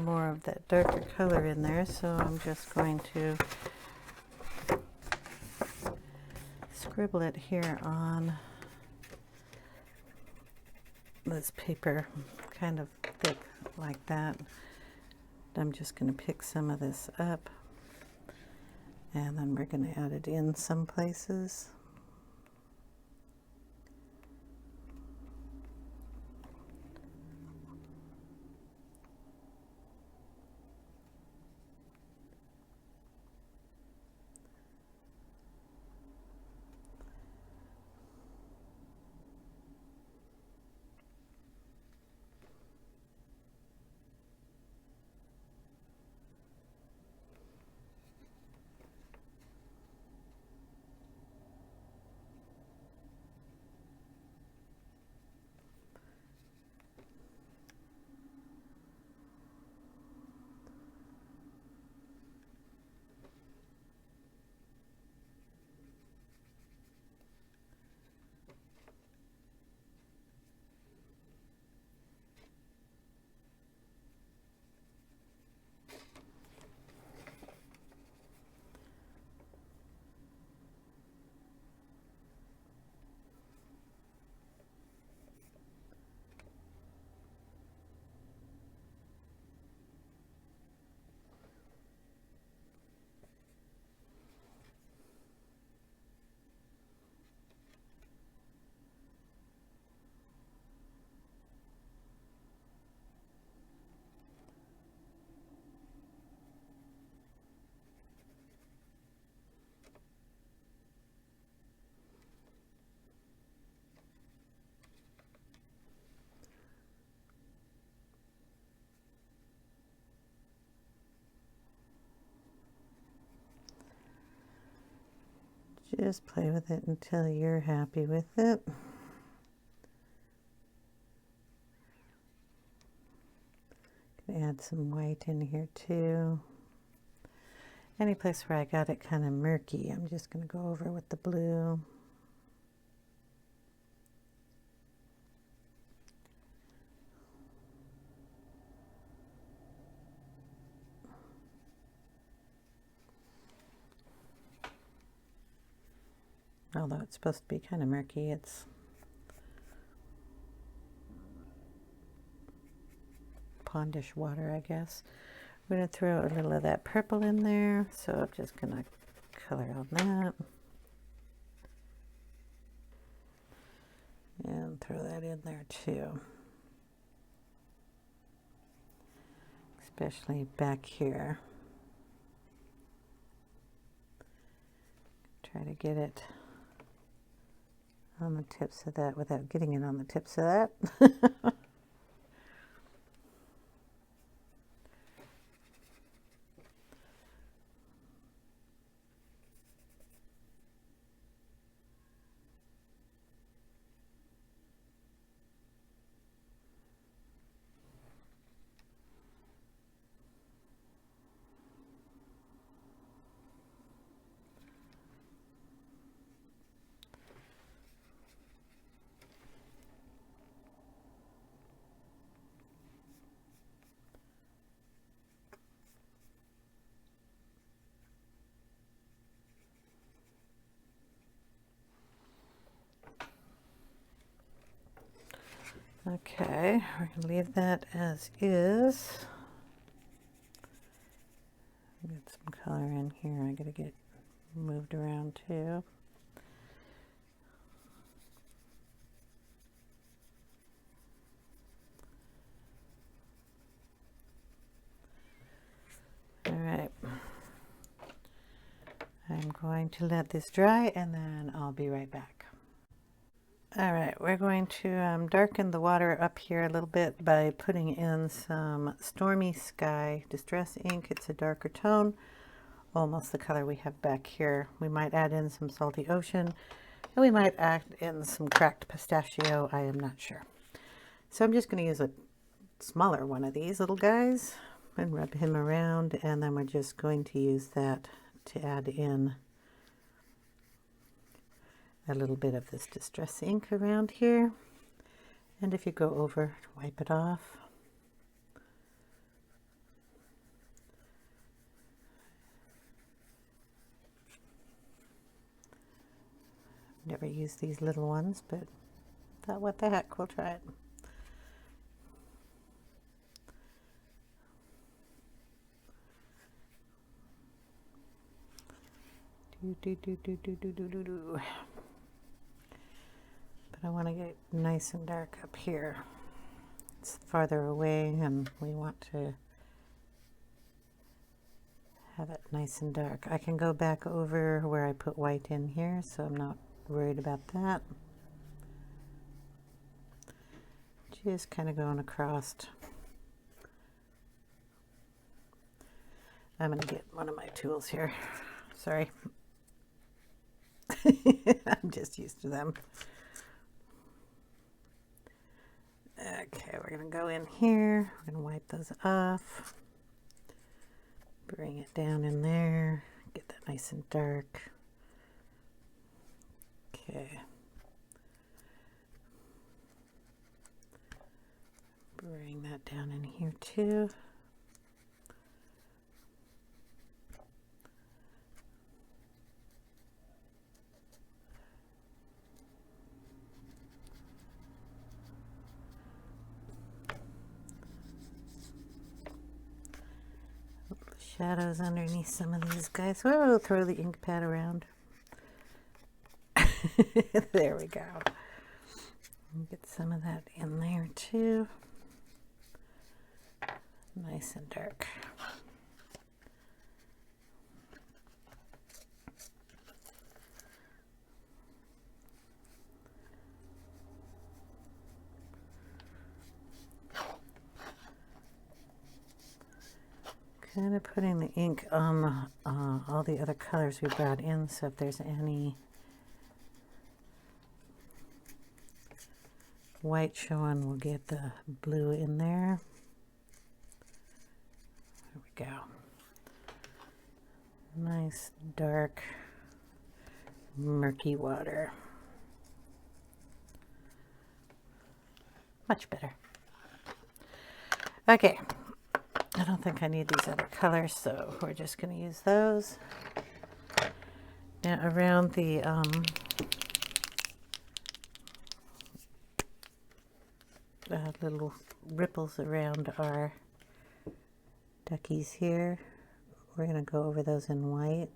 more of that darker color in there, so I'm just going to scribble it here on this paper, kind of thick like that. I'm just going to pick some of this up, and then we're going to add it in some places. Just play with it until you're happy with it. Add some white in here too. Any place where I got it kind of murky, I'm just going to go over with the blue. although it's supposed to be kind of murky. It's pondish water, I guess. We're going to throw a little of that purple in there, so I'm just going to color on that. And throw that in there too. Especially back here. Try to get it on the tips of that without getting it on the tips of that. Okay, we're going to leave that as is. Get some color in here. I got to get moved around too. All right. I'm going to let this dry and then I'll be right back. All right, we're going to darken the water up here a little bit by putting in some Stormy Sky Distress ink. It's a darker tone, almost the color we have back here. We might add in some Salty Ocean, and we might add in some Cracked Pistachio. I am not sure. So I'm just going to use a smaller one of these little guys and rub him around, and then we're just going to use that to add in a little bit of this distress ink around here, and if you go over, wipe it off. Never used these little ones, but thought, what the heck, we'll try it. But I want to get nice and dark up here. It's farther away and we want to have it nice and dark. I can go back over where I put white in here, so I'm not worried about that. Just kind of going across. I'm going to get one of my tools here. Sorry. I'm just used to them. Okay, we're going to go in here. We're going to wipe those off. Bring it down in there. Get that nice and dark. Okay. Bring that down in here too. Shadows underneath some of these guys. So we'll throw the ink pad around. There we go. Get some of that in there too. Nice and dark. Kind of putting the ink on all the other colors we brought in, so if there's any white showing, we'll get the blue in there. There we go. Nice, dark, murky water. Much better. Okay. I don't think I need these other colors, so we're just going to use those. Now around the little ripples around our duckies here. We're going to go over those in white.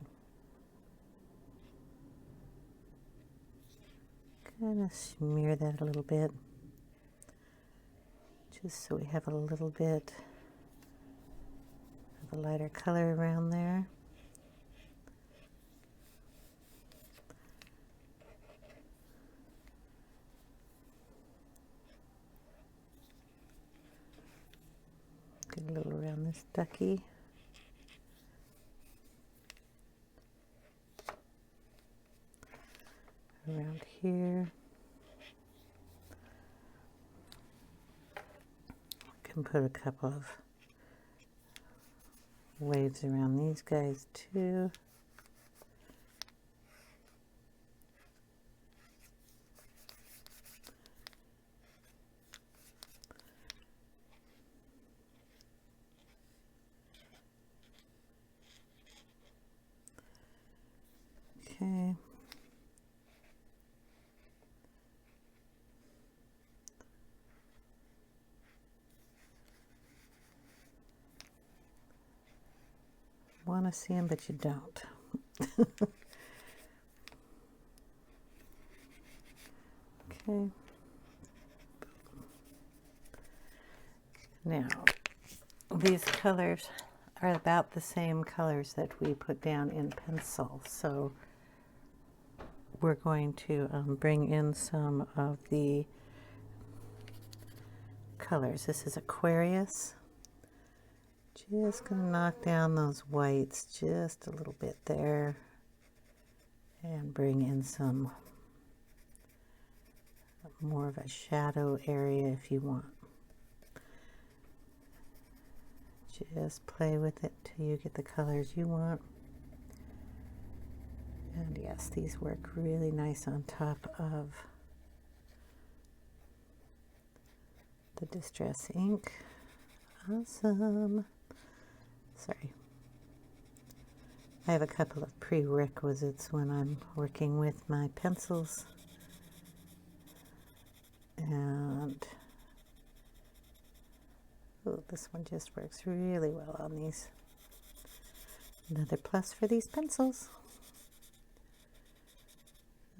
Kind of smear that a little bit, just so we have a little bit of a lighter color around there. Get a little around this ducky. Around here. Can put a couple of waves around these guys too. Okay. Want to see them, but you don't. Okay. Now, these colors are about the same colors that we put down in pencil, so we're going to bring in some of the colors. This is Aquarius. Just going to knock down those whites just a little bit there and bring in some more of a shadow area if you want. Just play with it till you get the colors you want. And yes, these work really nice on top of the Distress ink. Awesome. Sorry. I have a couple of prerequisites when I'm working with my pencils. And oh, this one just works really well on these. Another plus for these pencils.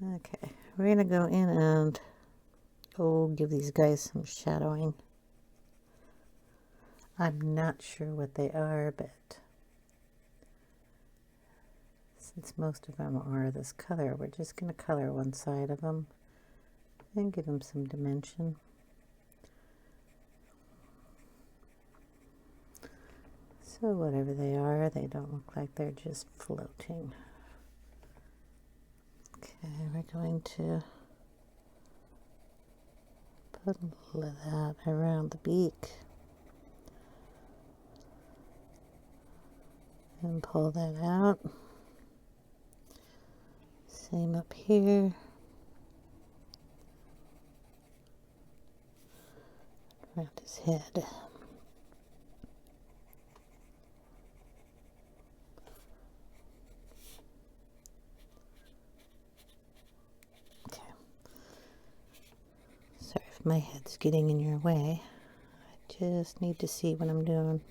Okay, we're going to go in and give these guys some shadowing. I'm not sure what they are, but since most of them are this color, we're just going to color one side of them and give them some dimension. So whatever they are, they don't look like they're just floating. Okay, we're going to put a little of that around the beak. And pull that out. Same up here. Around his head. Okay. Sorry if my head's getting in your way. I just need to see what I'm doing.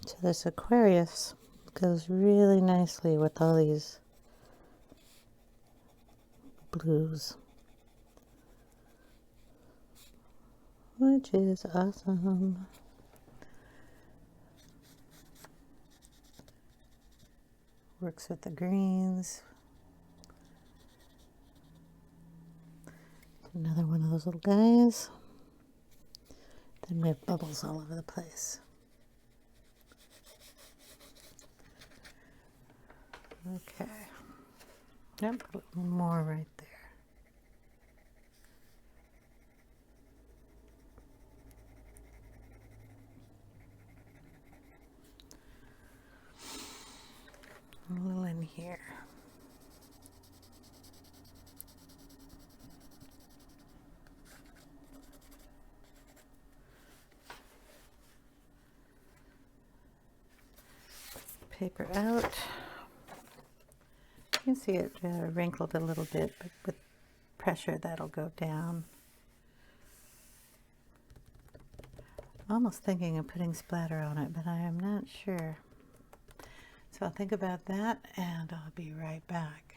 So this Aquarius goes really nicely with all these blues, which is awesome. Works with the greens. Another one of those little guys. Then we have bubbles all over the place. Okay. Yep, a little more right there. paper out. You can see it wrinkled a little bit, but with pressure that'll go down. Almost thinking of putting splatter on it, but I am not sure. So I'll think about that and I'll be right back.